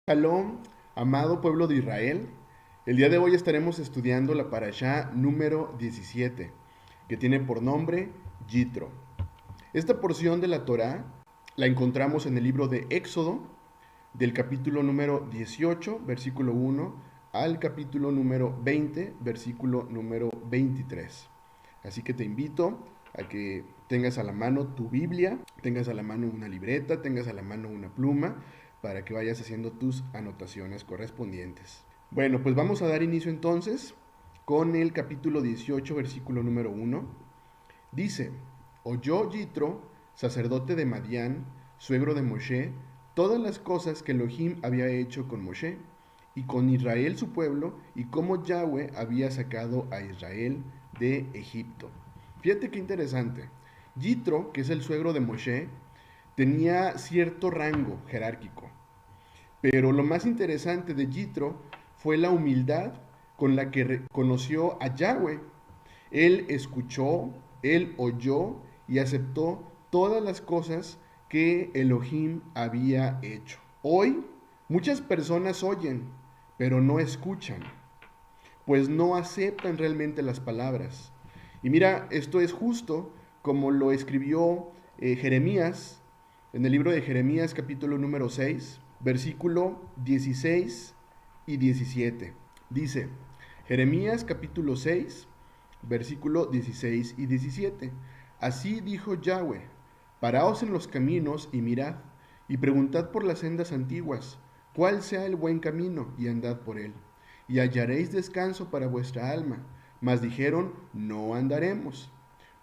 Shalom, amado pueblo de Israel. El día de hoy estaremos estudiando la parashá número 17, que tiene por nombre Yitro. Esta porción de la Torá la encontramos en el libro de Éxodo, del capítulo número 18, versículo 1, al capítulo número 20, versículo número 23. Así que te invito a que tengas a la mano tu Biblia, tengas a la mano una libreta, tengas a la mano una pluma, para que vayas haciendo tus anotaciones correspondientes. Bueno, pues vamos a dar inicio entonces con el capítulo 18, versículo número 1. Dice: oyó Yitro, sacerdote de Madián, suegro de Moshe, todas las cosas que Elohim había hecho con Moshe y con Israel su pueblo, y cómo Yahweh había sacado a Israel de Egipto. Fíjate qué interesante. Yitro, que es el suegro de Moshe, tenía cierto rango jerárquico. Pero lo más interesante de Yitro fue la humildad con la que reconoció a Yahweh. Él escuchó, él oyó y aceptó todas las cosas que Elohim había hecho. Hoy muchas personas oyen, pero no escuchan, pues no aceptan realmente las palabras. Y mira, esto es justo como lo escribió Jeremías en el libro de Jeremías capítulo número 6, versículo 16 y 17. Dice, Jeremías capítulo 6, versículo 16 y 17. Así dijo Yahweh: paraos en los caminos y mirad, y preguntad por las sendas antiguas, cuál sea el buen camino, y andad por él, y hallaréis descanso para vuestra alma. Mas dijeron, no andaremos.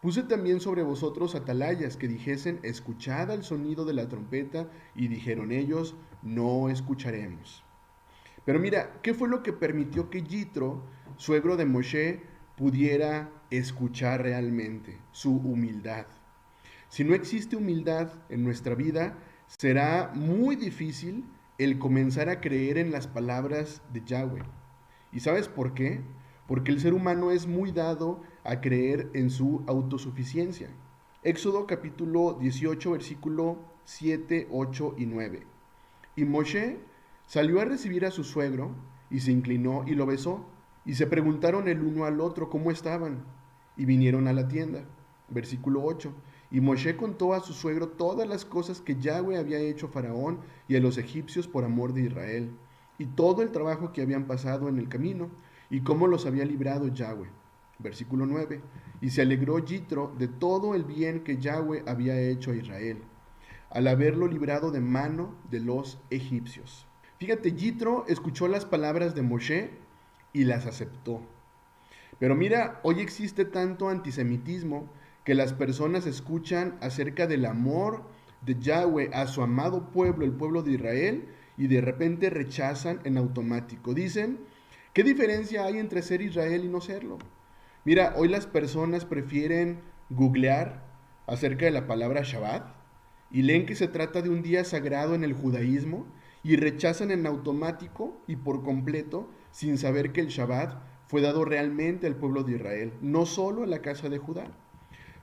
Puse también sobre vosotros atalayas que dijesen, escuchad al sonido de la trompeta, y dijeron ellos, no escucharemos. Pero mira, ¿qué fue lo que permitió que Yitro, suegro de Moshe, pudiera escuchar realmente? Su humildad. Si no existe humildad en nuestra vida, será muy difícil el comenzar a creer en las palabras de Yahweh. ¿Y sabes por qué? Porque el ser humano es muy dado a creer en su autosuficiencia. Éxodo capítulo 18, versículo 7, 8 y 9. Y Moshe salió a recibir a su suegro, y se inclinó y lo besó. Y se preguntaron el uno al otro cómo estaban, y vinieron a la tienda. Versículo 8. Y Moshe contó a su suegro todas las cosas que Yahweh había hecho a Faraón y a los egipcios por amor de Israel, y todo el trabajo que habían pasado en el camino, y cómo los había librado Yahweh. Versículo 9. Y se alegró Yitro de todo el bien que Yahweh había hecho a Israel, al haberlo librado de mano de los egipcios. Fíjate, Yitro escuchó las palabras de Moshe y las aceptó. Pero mira, hoy existe tanto antisemitismo que las personas escuchan acerca del amor de Yahweh a su amado pueblo, el pueblo de Israel, y de repente rechazan en automático. Dicen, ¿qué diferencia hay entre ser Israel y no serlo? Mira, hoy las personas prefieren googlear acerca de la palabra Shabbat y leen que se trata de un día sagrado en el judaísmo y rechazan en automático y por completo, sin saber que el Shabbat fue dado realmente al pueblo de Israel, no solo a la casa de Judá.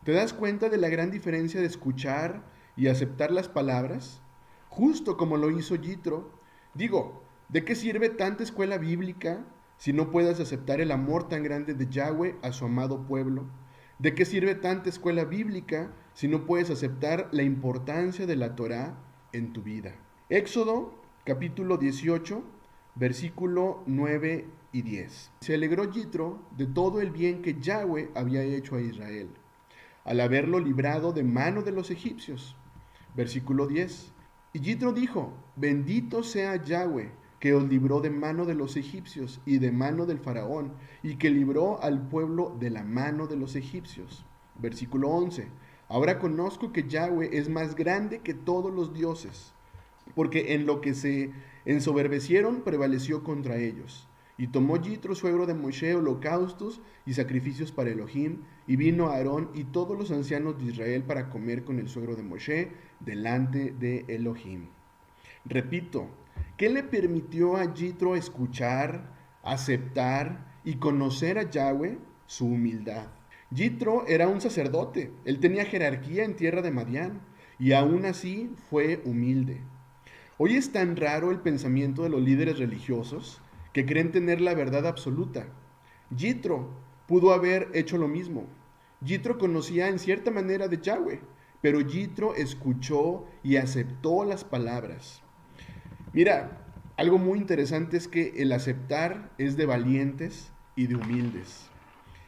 ¿Te das cuenta de la gran diferencia de escuchar y aceptar las palabras? Justo como lo hizo Yitro. Digo, ¿de qué sirve tanta escuela bíblica si no puedes aceptar el amor tan grande de Yahweh a su amado pueblo? ¿De qué sirve tanta escuela bíblica si no puedes aceptar la importancia de la Torá en tu vida? Éxodo capítulo 18, versículo 9 y 10. Se alegró Yitro de todo el bien que Yahweh había hecho a Israel, al haberlo librado de mano de los egipcios. Versículo 10. Y Yitro dijo, bendito sea Yahweh, que os libró de mano de los egipcios y de mano del faraón, y que libró al pueblo de la mano de los egipcios. Versículo 11. Ahora conozco que Yahweh es más grande que todos los dioses, porque en lo que se ensoberbecieron prevaleció contra ellos. Y tomó Yitro, suegro de Moshe, holocaustos y sacrificios para Elohim, y vino Aarón y todos los ancianos de Israel para comer con el suegro de Moshe delante de Elohim. Repito, ¿qué le permitió a Yitro escuchar, aceptar y conocer a Yahweh? Su humildad. Yitro era un sacerdote, él tenía jerarquía en tierra de Madián, y aún así fue humilde. Hoy es tan raro el pensamiento de los líderes religiosos que creen tener la verdad absoluta. Yitro pudo haber hecho lo mismo. Yitro conocía en cierta manera de Yahweh, pero Yitro escuchó y aceptó las palabras. Mira, algo muy interesante es que el aceptar es de valientes y de humildes.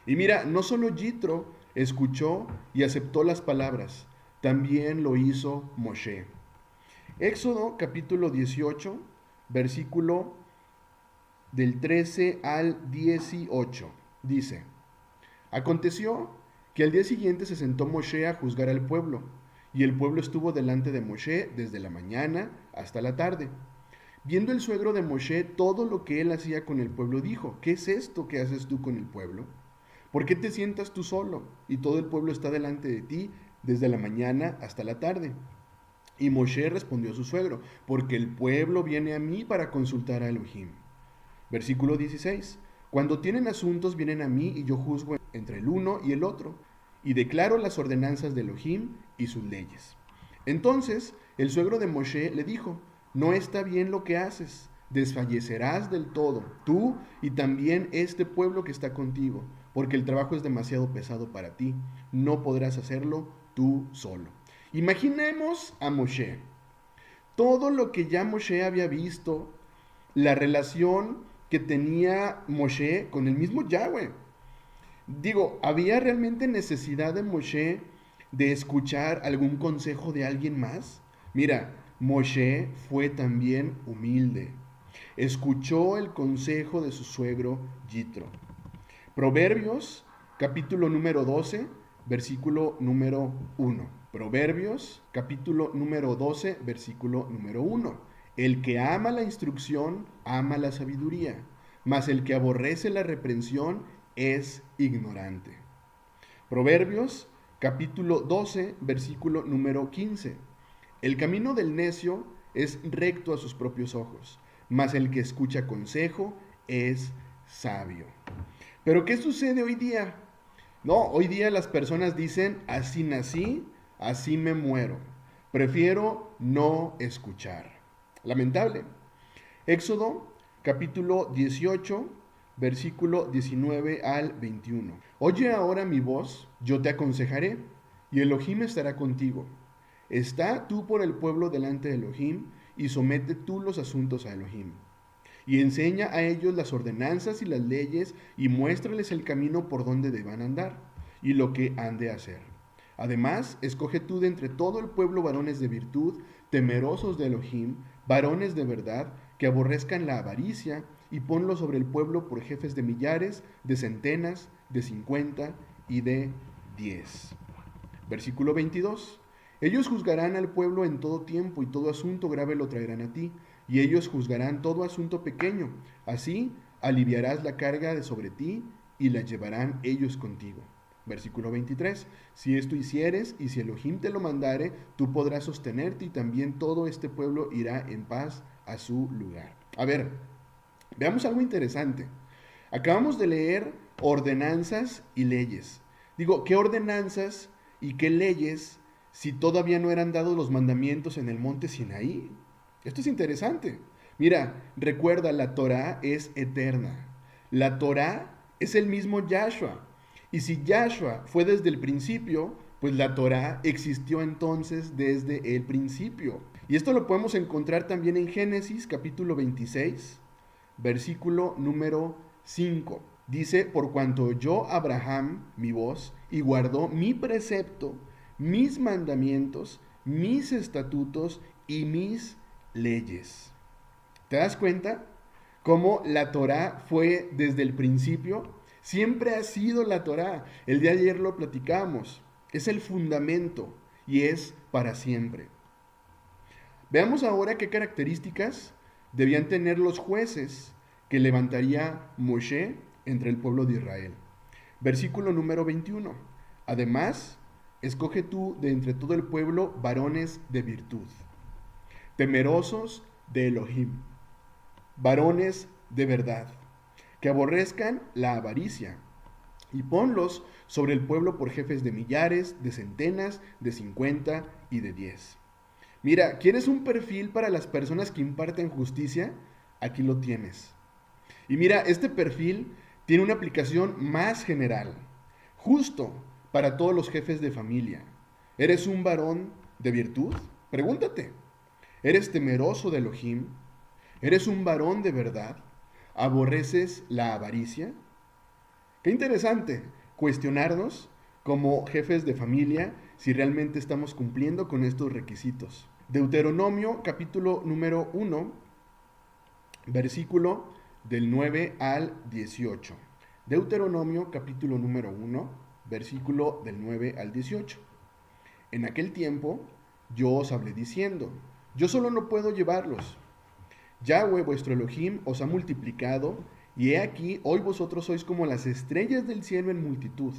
Y mira, no solo Yitro escuchó y aceptó las palabras, también lo hizo Moshe. Éxodo capítulo 18, versículo del 13 al 18, dice: Aconteció que al día siguiente se sentó Moshe a juzgar al pueblo, y el pueblo estuvo delante de Moshe desde la mañana hasta la tarde. Viendo el suegro de Moshe todo lo que él hacía con el pueblo, dijo: ¿Qué es esto que haces tú con el pueblo? ¿Por qué te sientas tú solo y todo el pueblo está delante de ti desde la mañana hasta la tarde? Y Moshe respondió a su suegro: porque el pueblo viene a mí para consultar a Elohim. Versículo 16. Cuando tienen asuntos vienen a mí y yo juzgo entre el uno y el otro, y declaro las ordenanzas de Elohim y sus leyes. Entonces el suegro de Moshe le dijo: no está bien lo que haces, desfallecerás del todo, tú y también este pueblo que está contigo, porque el trabajo es demasiado pesado para ti, no podrás hacerlo tú solo. Imaginemos a Moshe, todo lo que ya Moshe había visto, la relación que tenía Moshe con el mismo Yahweh. Digo, ¿había realmente necesidad de Moshe de escuchar algún consejo de alguien más? Mira, Moshe fue también humilde. Escuchó el consejo de su suegro Yitro. Proverbios, capítulo número 12, versículo número 1. Proverbios, capítulo número 12, versículo número 1. El que ama la instrucción, ama la sabiduría, mas el que aborrece la reprensión es ignorante. Proverbios, capítulo 12, versículo número 15. El camino del necio es recto a sus propios ojos, mas el que escucha consejo es sabio. Pero ¿qué sucede hoy día? No, hoy día las personas dicen: así nací, así me muero. Prefiero no escuchar. Lamentable. Éxodo capítulo 18, versículo 19 al 21. Oye ahora mi voz, yo te aconsejaré, y Elohim estará contigo. Está tú por el pueblo delante de Elohim, y somete tú los asuntos a Elohim. Y enseña a ellos las ordenanzas y las leyes, y muéstrales el camino por donde deban andar, y lo que han de hacer. Además, escoge tú de entre todo el pueblo varones de virtud, temerosos de Elohim, varones de verdad, que aborrezcan la avaricia, y ponlos sobre el pueblo por jefes de millares, de centenas, de 50 y de 10. Versículo 22. Ellos juzgarán al pueblo en todo tiempo, y todo asunto grave lo traerán a ti, y ellos juzgarán todo asunto pequeño. Así aliviarás la carga de sobre ti, y la llevarán ellos contigo. Versículo 23. Si esto hicieres, y si Elohim te lo mandare, tú podrás sostenerte, y también todo este pueblo irá en paz a su lugar. A ver, veamos algo interesante. Acabamos de leer ordenanzas y leyes. Digo, ¿qué ordenanzas y qué leyes si todavía no eran dados los mandamientos en el monte Sinaí? Esto es interesante. Mira, recuerda, la Torá es eterna. La Torá es el mismo Yahshua. Y si Yahshua fue desde el principio, pues la Torá existió entonces desde el principio. Y esto lo podemos encontrar también en Génesis capítulo 26, versículo número 5. Dice: por cuanto oyó Abraham mi voz y guardó mi precepto, mis mandamientos, mis estatutos y mis leyes. ¿Te das cuenta cómo la Torá fue desde el principio? Siempre ha sido la Torá. El día de ayer lo platicamos. Es el fundamento y es para siempre. Veamos ahora qué características debían tener los jueces que levantaría Moshe entre el pueblo de Israel. Versículo número 21. Además, escoge tú de entre todo el pueblo varones de virtud, temerosos de Elohim, varones de verdad, que aborrezcan la avaricia, y ponlos sobre el pueblo por jefes de millares, de centenas, de 50 y de 10. Mira, ¿quieres un perfil para las personas que imparten justicia? Aquí lo tienes. Y mira, este perfil tiene una aplicación más general, justo para todos los jefes de familia. ¿Eres un varón de virtud? Pregúntate. ¿Eres temeroso de Elohim? ¿Eres un varón de verdad? ¿Aborreces la avaricia? Qué interesante cuestionarnos como jefes de familia si realmente estamos cumpliendo con estos requisitos. Deuteronomio capítulo número 1, versículo del 9 al 18. Deuteronomio capítulo número 1, versículo del 9 al 18. En aquel tiempo yo os hablé diciendo, yo solo no puedo llevarlos. Yahweh vuestro Elohim os ha multiplicado, y he aquí, hoy vosotros sois como las estrellas del cielo en multitud.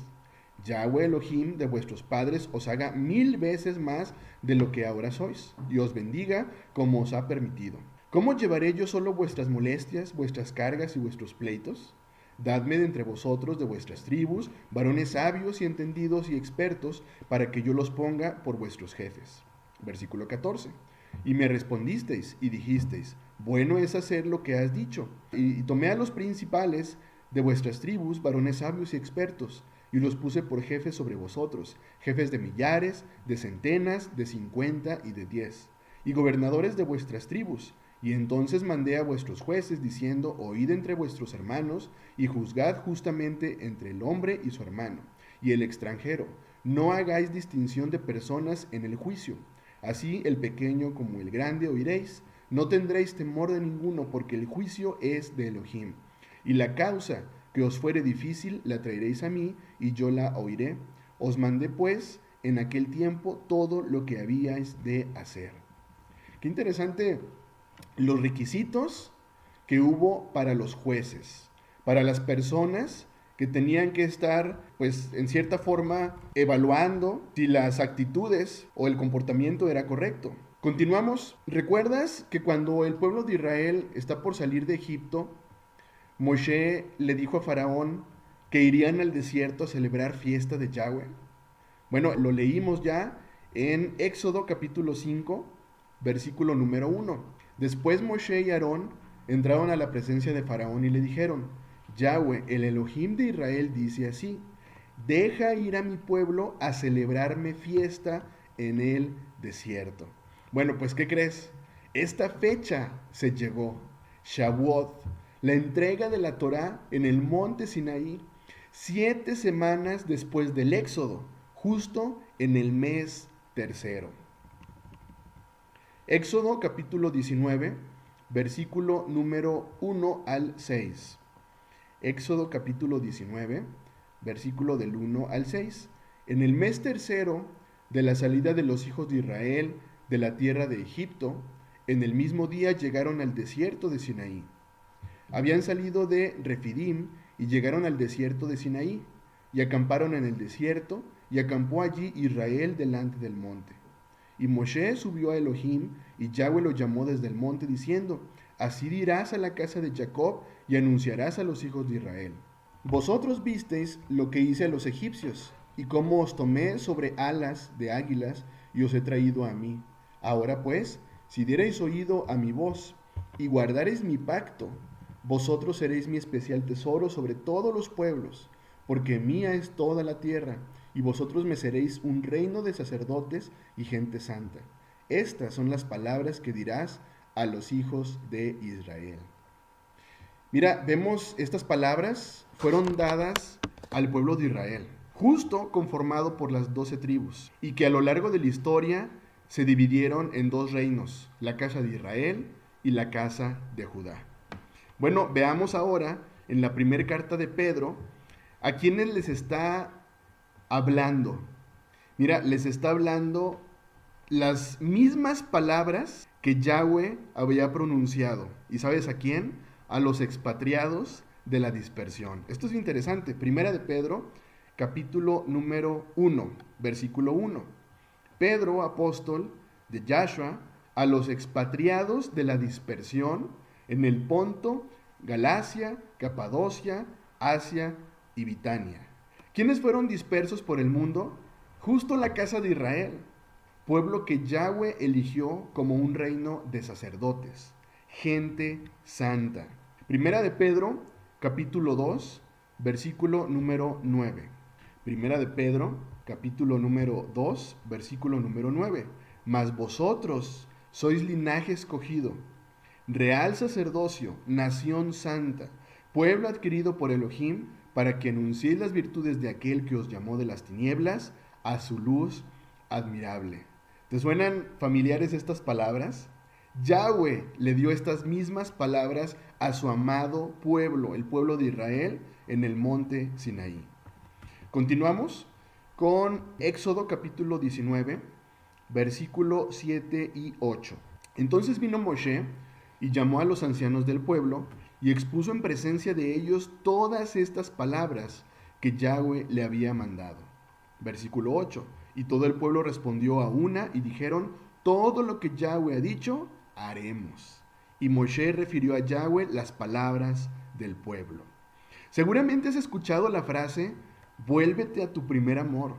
Yahweh Elohim de vuestros padres os haga 1000 veces más de lo que ahora sois, y os bendiga como os ha permitido. ¿Cómo llevaré yo solo vuestras molestias, vuestras cargas y vuestros pleitos? Dadme de entre vosotros, de vuestras tribus, varones sabios y entendidos y expertos, para que yo los ponga por vuestros jefes. Versículo 14. Y me respondisteis y dijisteis, bueno es hacer lo que has dicho. Y tomé a los principales de vuestras tribus, varones sabios y expertos, y los puse por jefes sobre vosotros, jefes de millares, de centenas, de 50 y de 10, y gobernadores de vuestras tribus. Y entonces mandé a vuestros jueces, diciendo, oíd entre vuestros hermanos, y juzgad justamente entre el hombre y su hermano, y el extranjero. No hagáis distinción de personas en el juicio. Así el pequeño como el grande oiréis. No tendréis temor de ninguno, porque el juicio es de Elohim. Y la causa que os fuere difícil la traeréis a mí, y yo la oiré. Os mandé pues en aquel tiempo todo lo que habíais de hacer. Qué interesante los requisitos que hubo para los jueces, para las personas que tenían que estar, pues, en cierta forma, evaluando si las actitudes o el comportamiento era correcto. Continuamos. ¿Recuerdas que cuando el pueblo de Israel está por salir de Egipto, Moshe le dijo a Faraón que irían al desierto a celebrar fiesta de Yahweh? Bueno, lo leímos ya en Éxodo capítulo 5, versículo número 1. Después Moshe y Aarón entraron a la presencia de Faraón y le dijeron, Yahweh, el Elohim de Israel, dice así, deja ir a mi pueblo a celebrarme fiesta en el desierto. Bueno, pues ¿qué crees? Esta fecha se llegó, Shavuot, la entrega de la Torá en el monte Sinaí, 7 semanas después del Éxodo, justo en el mes tercero. Éxodo capítulo 19, versículo número 1 al 6. Éxodo capítulo 19, versículo del 1 al 6. En el mes tercero de la salida de los hijos de Israel de la tierra de Egipto, en el mismo día llegaron al desierto de Sinaí. Habían salido de Refidim y llegaron al desierto de Sinaí, y acamparon en el desierto, y acampó allí Israel delante del monte. Y Moshe subió a Elohim, y Yahweh lo llamó desde el monte, diciendo, así dirás a la casa de Jacob, y anunciarás a los hijos de Israel. Vosotros visteis lo que hice a los egipcios, y cómo os tomé sobre alas de águilas, y os he traído a mí. Ahora pues, si diereis oído a mi voz, y guardareis mi pacto, vosotros seréis mi especial tesoro sobre todos los pueblos, porque mía es toda la tierra, y vosotros me seréis un reino de sacerdotes y gente santa. Estas son las palabras que dirás a los hijos de Israel. Mira, vemos estas palabras fueron dadas al pueblo de Israel, justo conformado por las 12 tribus, y que a lo largo de la historia se dividieron en 2 reinos, la casa de Israel y la casa de Judá. Bueno, veamos ahora en la primera carta de Pedro a quienes les está hablando. Mira, les está hablando las mismas palabras que Yahweh había pronunciado. ¿Y sabes a quién? A los expatriados de la dispersión. Esto es interesante. Primera de Pedro, capítulo número 1, versículo 1. Pedro, apóstol de Yahshua, a los expatriados de la dispersión en el Ponto, Galacia, Capadocia, Asia y Bitania. ¿Quiénes fueron dispersos por el mundo? Justo la casa de Israel. pueblo que Yahweh eligió como un reino de sacerdotes, gente santa. Primera de Pedro, capítulo 2, versículo número 9. Primera de Pedro, capítulo número 2, versículo número 9. Mas vosotros sois linaje escogido, real sacerdocio, nación santa, pueblo adquirido por Elohim, para que anunciéis las virtudes de aquel que os llamó de las tinieblas a su luz admirable. ¿Te suenan familiares estas palabras? Yahweh le dio estas mismas palabras a su amado pueblo, el pueblo de Israel, en el monte Sinaí. Continuamos con Éxodo capítulo 19, versículo 7 y 8. Entonces vino Moshe y llamó a los ancianos del pueblo y expuso en presencia de ellos todas estas palabras que Yahweh le había mandado. Versículo 8. Y todo el pueblo respondió a una y dijeron, todo lo que Yahweh ha dicho, haremos. Y Moshe refirió a Yahweh las palabras del pueblo. Seguramente has escuchado la frase, vuélvete a tu primer amor.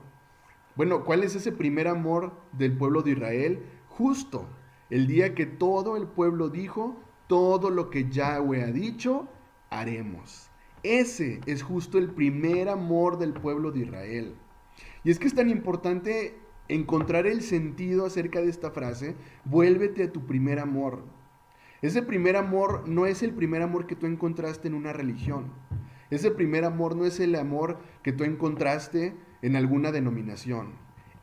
Bueno, ¿cuál es ese primer amor del pueblo de Israel? Justo el día que todo el pueblo dijo, todo lo que Yahweh ha dicho, haremos. Ese es justo el primer amor del pueblo de Israel. Y es que es tan importante encontrar el sentido acerca de esta frase, vuélvete a tu primer amor. Ese primer amor no es el primer amor que tú encontraste en una religión. Ese primer amor no es el amor que tú encontraste en alguna denominación.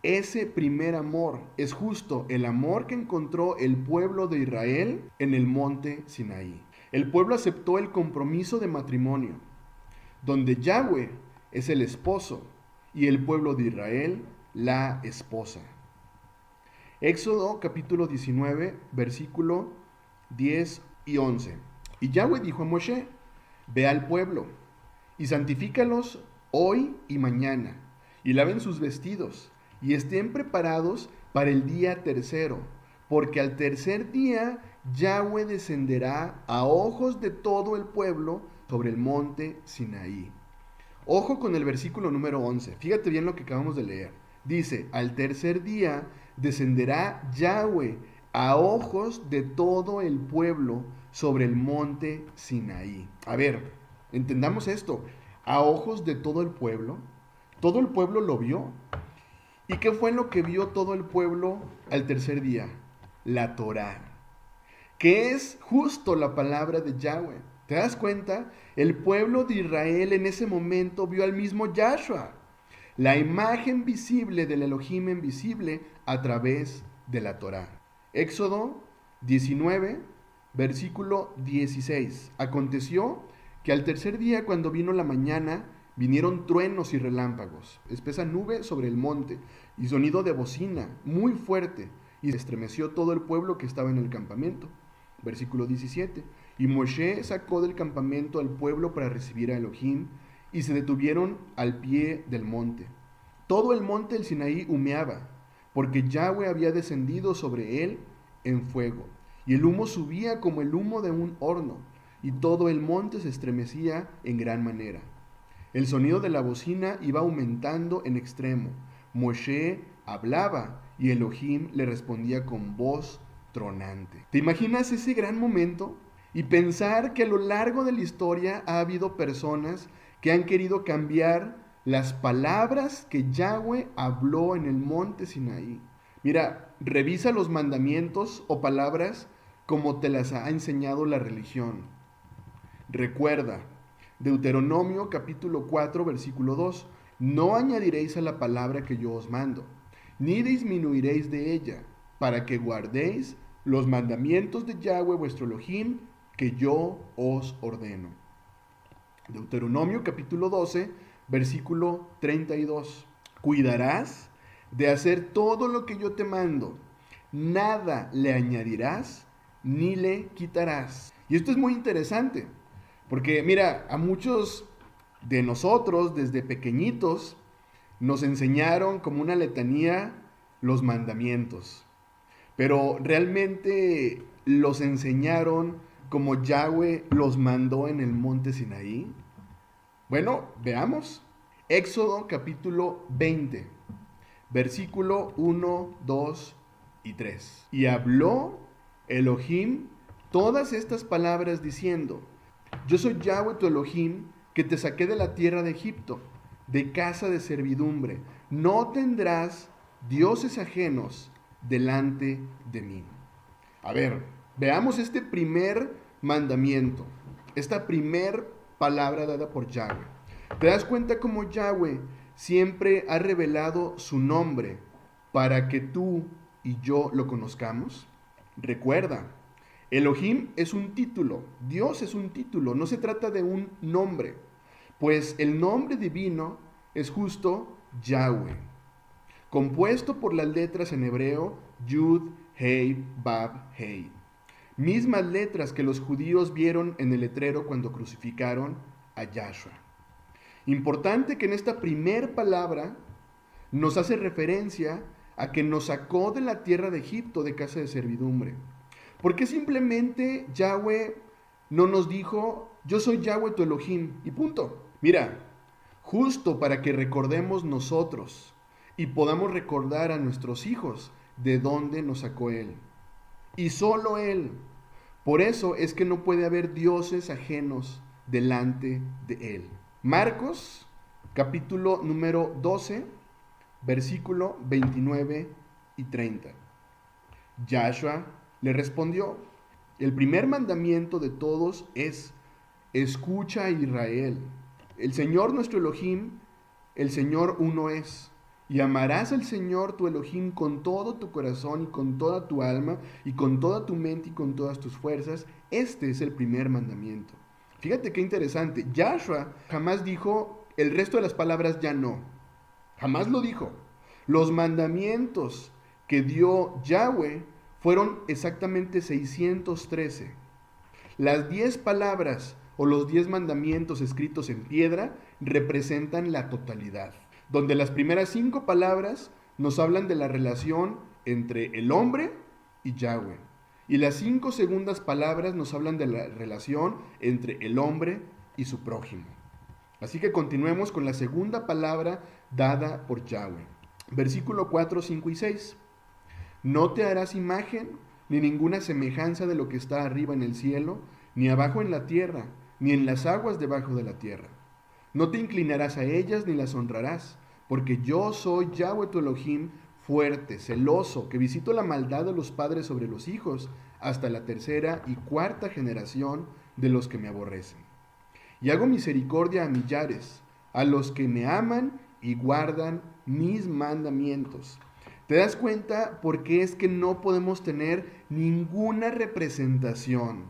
Ese primer amor es justo el amor que encontró el pueblo de Israel en el monte Sinaí. El pueblo aceptó el compromiso de matrimonio, donde Yahweh es el esposo y el pueblo de Israel la esposa. Éxodo capítulo 19, versículo 10 y 11. Y Yahweh dijo a Moshe, ve al pueblo y santifícalos hoy y mañana, y laven sus vestidos, y estén preparados para el día tercero, porque al tercer día Yahweh descenderá a ojos de todo el pueblo sobre el monte Sinaí. Ojo con el versículo número 11, fíjate bien lo que acabamos de leer. Dice, al tercer día descenderá Yahweh a ojos de todo el pueblo sobre el monte Sinaí. A ver, entendamos esto, a ojos de todo el pueblo lo vio. ¿Y qué fue lo que vio todo el pueblo al tercer día? La Torá, que es justo la palabra de Yahweh. ¿Te das cuenta? El pueblo de Israel en ese momento vio al mismo Yahshua, la imagen visible del Elohim invisible a través de la Torá. Éxodo 19, versículo 16. Aconteció que al tercer día, cuando vino la mañana, vinieron truenos y relámpagos, espesa nube sobre el monte, y sonido de bocina muy fuerte, y se estremeció todo el pueblo que estaba en el campamento. Versículo 17. Y Moshe sacó del campamento al pueblo para recibir a Elohim, y se detuvieron al pie del monte. Todo el monte del Sinaí humeaba, porque Yahweh había descendido sobre él en fuego, y el humo subía como el humo de un horno, y todo el monte se estremecía en gran manera. El sonido de la bocina iba aumentando en extremo. Moshe hablaba y Elohim le respondía con voz tronante. ¿Te imaginas ese gran momento? Y pensar que a lo largo de la historia ha habido personas que han querido cambiar las palabras que Yahweh habló en el monte Sinaí. Mira, revisa los mandamientos o palabras como te las ha enseñado la religión. Recuerda, Deuteronomio capítulo 4, versículo 2. No añadiréis a la palabra que yo os mando, ni disminuiréis de ella, para que guardéis los mandamientos de Yahweh vuestro Elohim, que yo os ordeno. Deuteronomio capítulo 12, versículo 32. Cuidarás de hacer todo lo que yo te mando, nada le añadirás ni le quitarás. Y esto es muy interesante, porque mira, a muchos de nosotros desde pequeñitos nos enseñaron como una letanía los mandamientos, pero realmente los enseñaron como Yahweh los mandó en el monte Sinaí. Bueno, veamos. Éxodo capítulo 20, Versículo 1, 2 y 3. Y habló Elohim todas estas palabras diciendo: Yo soy Yahweh tu Elohim, que te saqué de la tierra de Egipto, de casa de servidumbre. No tendrás dioses ajenos delante de mí. A ver, veamos este primer mandamiento, esta primer palabra dada por Yahweh. ¿Te das cuenta cómo Yahweh siempre ha revelado su nombre para que tú y yo lo conozcamos? Recuerda, Elohim es un título, Dios es un título, no se trata de un nombre, pues el nombre divino es justo Yahweh, compuesto por las letras en hebreo Yud, Hei, Bab, Hei. Mismas letras que los judíos vieron en el letrero cuando crucificaron a Yahshua. Importante que en esta primer palabra nos hace referencia a que nos sacó de la tierra de Egipto, de casa de servidumbre. ¿Por qué simplemente Yahweh no nos dijo: yo soy Yahweh tu Elohim y punto? Mira, justo para que recordemos nosotros y podamos recordar a nuestros hijos de dónde nos sacó Él. Y solo Él. Por eso es que no puede haber dioses ajenos delante de Él. Marcos, capítulo número 12, versículo 29 y 30. Yahshua le respondió: el primer mandamiento de todos es: escucha, Israel. El Señor nuestro Elohim, el Señor uno es. Y amarás al Señor tu Elohim con todo tu corazón y con toda tu alma y con toda tu mente y con todas tus fuerzas. Este es el primer mandamiento. Fíjate qué interesante. Yahshua jamás dijo el resto de las palabras ya no. Jamás lo dijo. Los mandamientos que dio Yahweh fueron exactamente 613. Las 10 palabras o los 10 mandamientos escritos en piedra representan la totalidad, donde las primeras 5 palabras nos hablan de la relación entre el hombre y Yahweh, y las 5 segundas palabras nos hablan de la relación entre el hombre y su prójimo. Así que continuemos con la segunda palabra dada por Yahweh. Versículo 4, 5 y 6. No te harás imagen ni ninguna semejanza de lo que está arriba en el cielo, ni abajo en la tierra, ni en las aguas debajo de la tierra. No te inclinarás a ellas ni las honrarás, porque yo soy Yahweh tu Elohim, fuerte, celoso, que visito la maldad de los padres sobre los hijos, hasta la tercera y cuarta generación de los que me aborrecen. Y hago misericordia a millares, a los que me aman y guardan mis mandamientos. ¿Te das cuenta por qué es que no podemos tener ninguna representación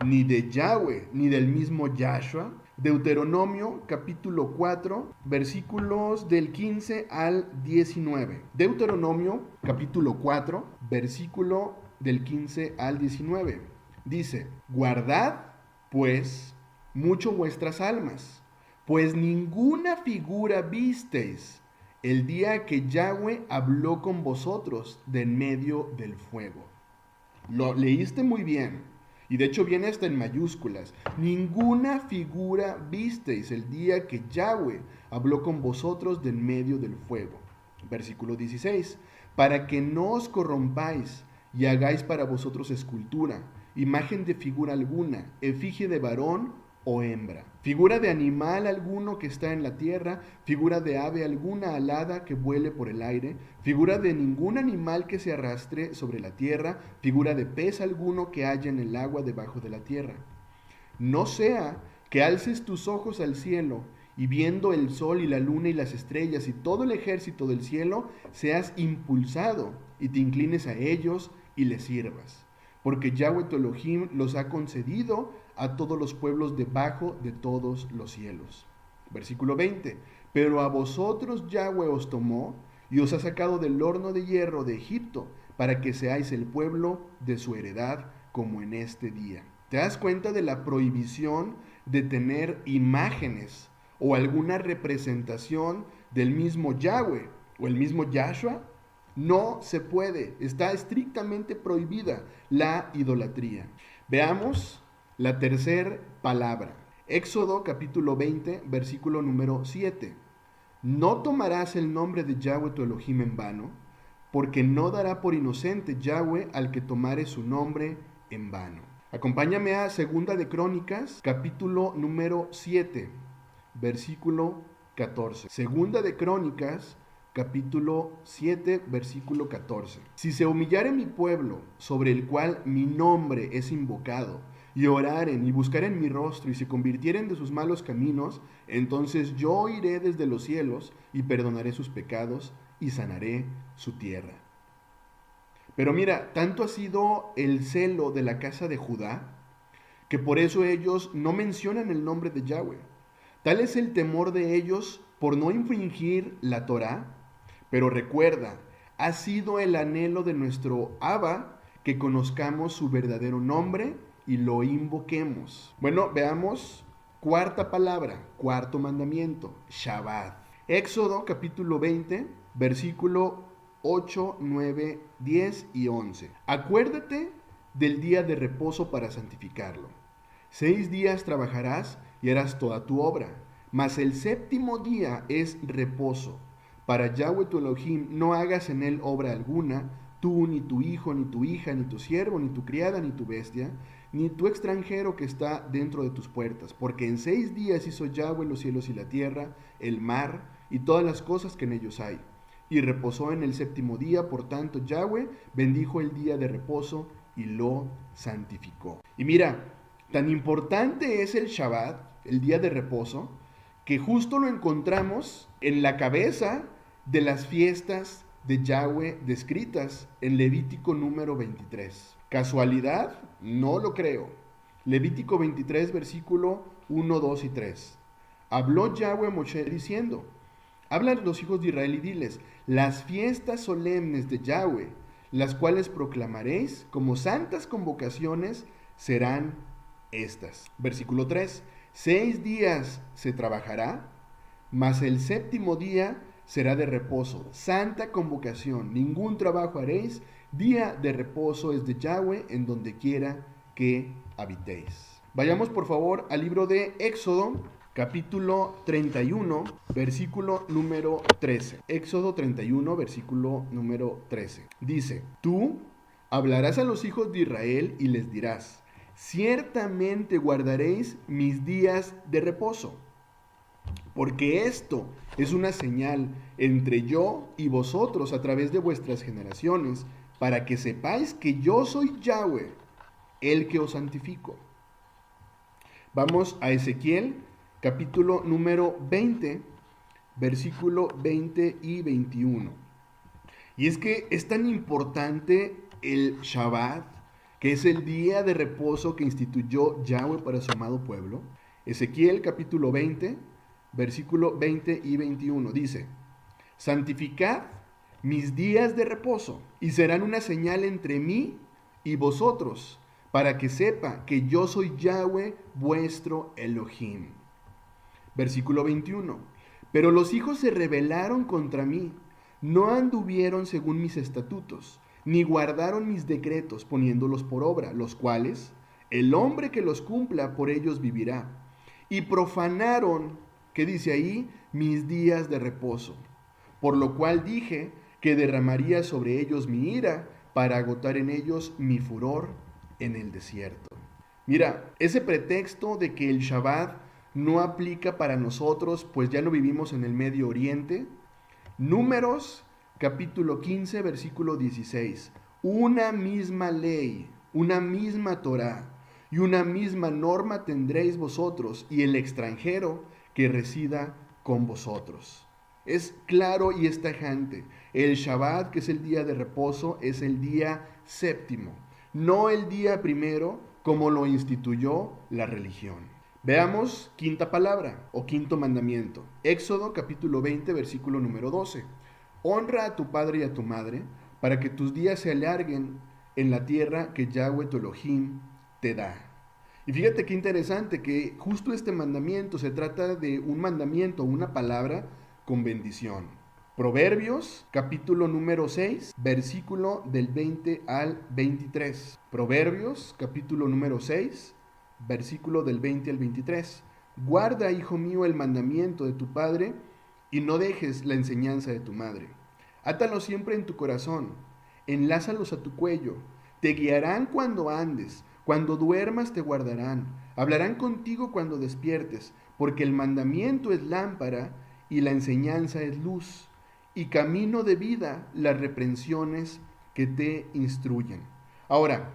ni de Yahweh ni del mismo Yahshua? Deuteronomio capítulo 4, versículos del 15 al 19. Deuteronomio capítulo 4, versículo del 15 al 19. Dice: guardad, pues, mucho vuestras almas, pues ninguna figura visteis el día que Yahweh habló con vosotros de en medio del fuego. Lo leíste muy bien. Y de hecho viene hasta en mayúsculas. Ninguna figura visteis el día que Yahweh habló con vosotros de en medio del fuego. Versículo 16. Para que no os corrompáis y hagáis para vosotros escultura, imagen de figura alguna, efigie de varón o hembra, figura de animal alguno que está en la tierra, figura de ave alguna alada que vuele por el aire, figura de ningún animal que se arrastre sobre la tierra, figura de pez alguno que haya en el agua debajo de la tierra. No sea que alces tus ojos al cielo y viendo el sol y la luna y las estrellas y todo el ejército del cielo, seas impulsado y te inclines a ellos y les sirvas. Porque Yahweh tu Elohim los ha concedido a todos los pueblos debajo de todos los cielos. Versículo 20. Pero a vosotros Yahweh os tomó y os ha sacado del horno de hierro de Egipto, para que seáis el pueblo de su heredad, como en este día. ¿Te das cuenta de la prohibición de tener imágenes o alguna representación del mismo Yahweh o el mismo Yahshua? No se puede, está estrictamente prohibida la idolatría. Veamos la tercera palabra. Éxodo capítulo 20, versículo número 7. No tomarás el nombre de Yahweh tu Elohim en vano, porque no dará por inocente Yahweh al que tomare su nombre en vano. Acompáñame a Segunda de Crónicas, capítulo número 7, versículo 14. Segunda de Crónicas, capítulo 7, versículo 14. Si se humillare mi pueblo, sobre el cual mi nombre es invocado, y oraren y buscaren mi rostro y se convirtieren de sus malos caminos, entonces yo iré desde los cielos y perdonaré sus pecados y sanaré su tierra. Pero mira, tanto ha sido el celo de la casa de Judá, que por eso ellos no mencionan el nombre de Yahweh. Tal es el temor de ellos por no infringir la Torá, pero recuerda, ha sido el anhelo de nuestro Abba que conozcamos su verdadero nombre y lo invoquemos. Bueno, veamos cuarta palabra, cuarto mandamiento, Shabbat. Éxodo capítulo 20, versículo 8, 9, 10 y 11. Acuérdate del día de reposo para santificarlo. 6 días trabajarás y harás toda tu obra, mas el séptimo día es reposo. Para Yahweh tu Elohim no hagas en él obra alguna, tú, ni tu hijo, ni tu hija, ni tu siervo, ni tu criada, ni tu bestia, ni tu extranjero que está dentro de tus puertas, porque en 6 días hizo Yahweh los cielos y la tierra, el mar y todas las cosas que en ellos hay. Y reposó en el séptimo día, por tanto Yahweh bendijo el día de reposo y lo santificó. Y mira, tan importante es el Shabbat, el día de reposo, que justo lo encontramos en la cabeza de las fiestas de Yahweh descritas en Levítico número 23. ¿Casualidad? No lo creo. Levítico 23, versículo 1, 2 y 3. Habló Yahweh a Moshe diciendo: habla a los hijos de Israel y diles: las fiestas solemnes de Yahweh, las cuales proclamaréis como santas convocaciones, serán estas. Versículo 3. 6 días se trabajará, mas el séptimo día será de reposo, santa convocación. Ningún trabajo haréis, día de reposo es de Yahweh en donde quiera que habitéis. Vayamos por favor al libro de Éxodo, capítulo 31, versículo número 13. Éxodo 31, versículo número 13. Dice: tú hablarás a los hijos de Israel y les dirás: ciertamente guardaréis mis días de reposo, porque esto es una señal entre yo y vosotros a través de vuestras generaciones, para que sepáis que yo soy Yahweh, el que os santifico. Vamos a Ezequiel, capítulo número 20, versículo 20 y 21. Y es que es tan importante el Shabbat, que es el día de reposo que instituyó Yahweh para su amado pueblo. Ezequiel capítulo 20, versículo 20 y 21 dice: santificad mis días de reposo, y serán una señal entre mí y vosotros, para que sepa que yo soy Yahweh vuestro Elohim. Versículo 21. Pero los hijos se rebelaron contra mí, no anduvieron según mis estatutos, ni guardaron mis decretos poniéndolos por obra, los cuales el hombre que los cumpla por ellos vivirá. Y profanaron, ¿qué dice ahí? Mis días de reposo. Por lo cual dije que derramaría sobre ellos mi ira para agotar en ellos mi furor en el desierto. Mira, ese pretexto de que el Shabbat no aplica para nosotros, pues ya no vivimos en el Medio Oriente. Números capítulo 15, versículo 16. Una misma ley, una misma Torá y una misma norma tendréis vosotros y el extranjero que resida con vosotros. Es claro y es tajante. El Shabbat, que es el día de reposo, es el día séptimo, no el día primero como lo instituyó la religión. Veamos quinta palabra o quinto mandamiento. Éxodo capítulo 20, versículo número 12. Honra a tu padre y a tu madre, para que tus días se alarguen en la tierra que Yahweh tu Elohim te da. Y fíjate qué interesante que justo este mandamiento se trata de un mandamiento, una palabra con bendición. Proverbios, capítulo número 6, versículo del 20 al 23. Proverbios, capítulo número 6, versículo del 20 al 23. Guarda, hijo mío, el mandamiento de tu padre y no dejes la enseñanza de tu madre. Átalos siempre en tu corazón, enlázalos a tu cuello. Te guiarán cuando andes, cuando duermas te guardarán. Hablarán contigo cuando despiertes, porque el mandamiento es lámpara y la enseñanza es luz, y camino de vida las reprensiones que te instruyen. Ahora,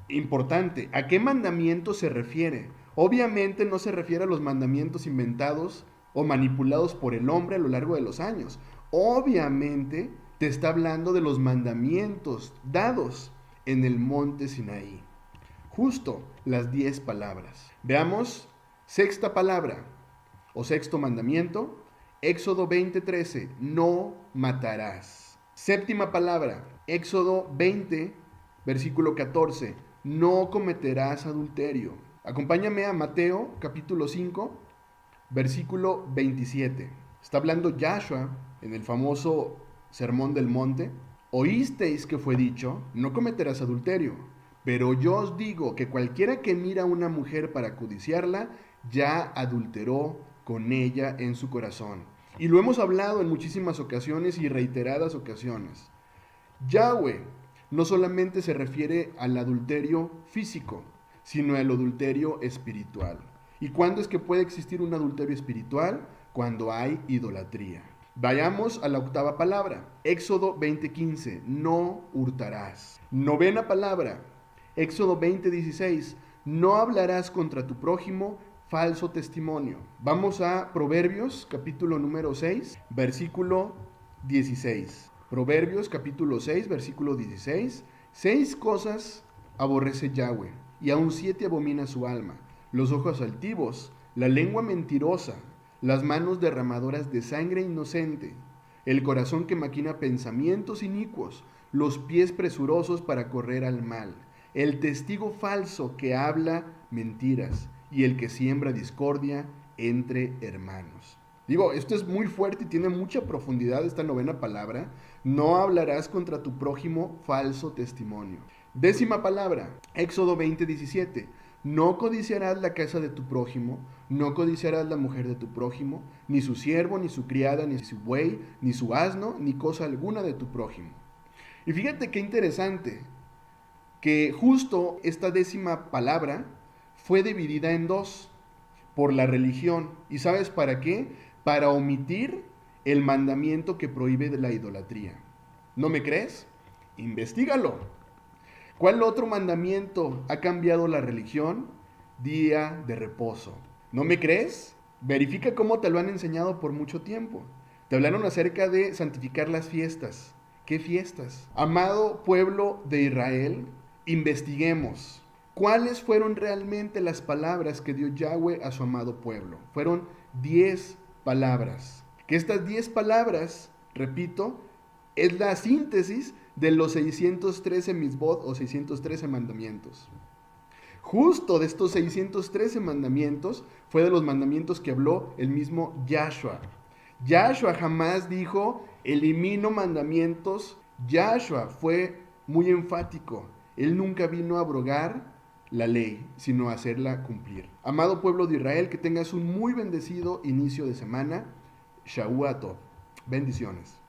importante, ¿a qué mandamiento se refiere? Obviamente no se refiere a los mandamientos inventados o manipulados por el hombre a lo largo de los años. Obviamente te está hablando de los mandamientos dados en el monte Sinaí. Justo las 10 palabras. Veamos, sexta palabra o sexto mandamiento, Éxodo 20:13, no matarás. Séptima palabra, Éxodo 20, versículo 14, no cometerás adulterio. Acompáñame a Mateo capítulo 5, versículo 27. Está hablando Yahshua en el famoso Sermón del Monte. Oísteis que fue dicho, no cometerás adulterio. Pero yo os digo que cualquiera que mira a una mujer para codiciarla, ya adulteró con ella en su corazón. Y lo hemos hablado en muchísimas ocasiones y reiteradas ocasiones. Yahweh no solamente se refiere al adulterio físico, sino al adulterio espiritual. ¿Y cuándo es que puede existir un adulterio espiritual? Cuando hay idolatría. Vayamos a la octava palabra, Éxodo 20:15, no hurtarás. Novena palabra, Éxodo 20:16, no hablarás contra tu prójimo falso testimonio. Vamos a Proverbios capítulo número 6, versículo 16. Proverbios capítulo 6, versículo 16. 6 cosas aborrece Yahweh, y aun 7 abomina su alma: los ojos altivos, la lengua mentirosa, las manos derramadoras de sangre inocente, el corazón que maquina pensamientos inicuos, los pies presurosos para correr al mal, el testigo falso que habla mentiras y el que siembra discordia entre hermanos. Digo, esto es muy fuerte y tiene mucha profundidad esta novena palabra. No hablarás contra tu prójimo falso testimonio. Décima palabra, Éxodo 20:17. No codiciarás la casa de tu prójimo, no codiciarás la mujer de tu prójimo, ni su siervo, ni su criada, ni su buey, ni su asno, ni cosa alguna de tu prójimo. Y fíjate qué interesante, que justo esta décima palabra fue dividida en dos por la religión. ¿Y sabes para qué? Para omitir el mandamiento que prohíbe de la idolatría. ¿No me crees? Investígalo. ¿Cuál otro mandamiento ha cambiado la religión? Día de reposo. ¿No me crees? Verifica cómo te lo han enseñado por mucho tiempo. Te hablaron acerca de santificar las fiestas. ¿Qué fiestas? Amado pueblo de Israel, investiguemos. ¿Cuáles fueron realmente las palabras que dio Yahweh a su amado pueblo? Fueron 10 palabras. Que estas 10 palabras, repito, es la síntesis de los 613 mitzvot o 613 mandamientos. Justo de estos 613 mandamientos fue de los mandamientos que habló el mismo Yahshua. Yahshua jamás dijo, elimino mandamientos. Yahshua fue muy enfático. Él nunca vino a abrogar la ley, sino a hacerla cumplir. Amado pueblo de Israel, que tengas un muy bendecido inicio de semana. Shavuot Tov. Bendiciones.